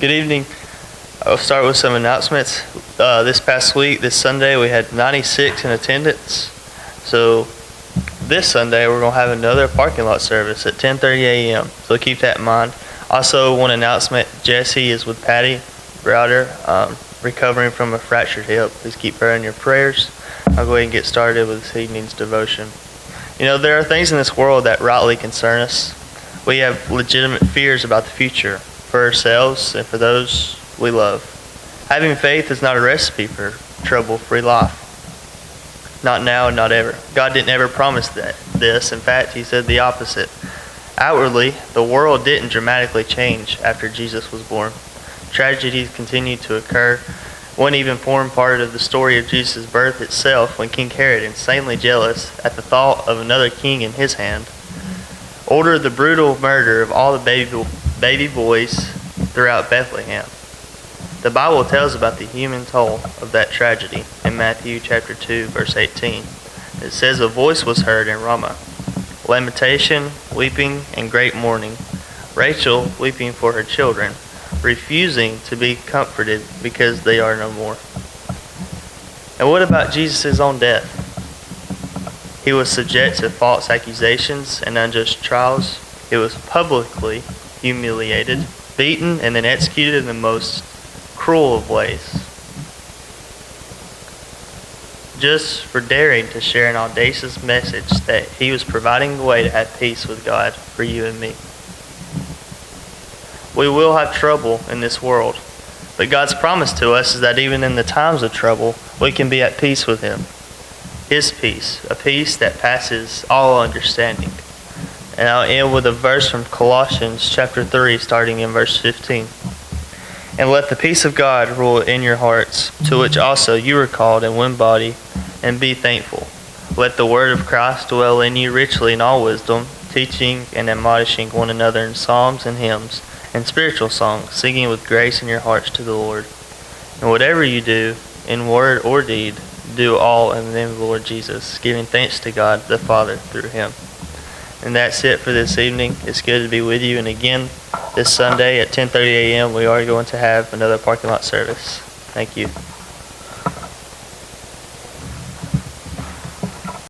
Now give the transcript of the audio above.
Good evening. I'll start with some announcements. This past week, this Sunday, we had 96 in attendance. So this Sunday, we're going to have another parking lot service at 10:30 a.m. So keep that in mind. Also, one announcement, Jesse is with Patty Browder, recovering from a fractured hip. Please keep her in your prayers. I'll go ahead and get started with this evening's devotion. You know, there are things in this world that rightly concern us. We have legitimate fears about the future for ourselves and for those we love. Having faith is not a recipe for trouble-free life. Not now and not ever. God didn't ever promise this. In fact, he said the opposite. Outwardly, the world didn't dramatically change after Jesus was born. Tragedies continued to occur. One even formed part of the story of Jesus' birth itself when King Herod, insanely jealous at the thought of another king in his hand, ordered the brutal murder of all the baby boys throughout Bethlehem. The Bible tells about the human toll of that tragedy in Matthew chapter 2, verse 18. It says, "A voice was heard in Ramah, lamentation, weeping, and great mourning. Rachel weeping for her children, refusing to be comforted because they are no more." And what about Jesus' own death? He was subject to false accusations and unjust trials. He was publicly humiliated, beaten, and then executed in the most cruel of ways, just for daring to share an audacious message that he was providing the way to have peace with God for you and me. We will have trouble in this world, but God's promise to us is that even in the times of trouble, we can be at peace with him. His peace, a peace that passes all understanding. And I'll end with a verse from Colossians chapter 3, starting in verse 15. "And let the peace of God rule in your hearts, to which also you were called in one body, and be thankful. Let the word of Christ dwell in you richly in all wisdom, teaching and admonishing one another in psalms and hymns and spiritual songs, singing with grace in your hearts to the Lord. And whatever you do, in word or deed, do all in the name of the Lord Jesus, giving thanks to God the Father through him." And that's it for this evening. It's good to be with you. And again, this Sunday at 10:30 a.m., we are going to have another parking lot service. Thank you.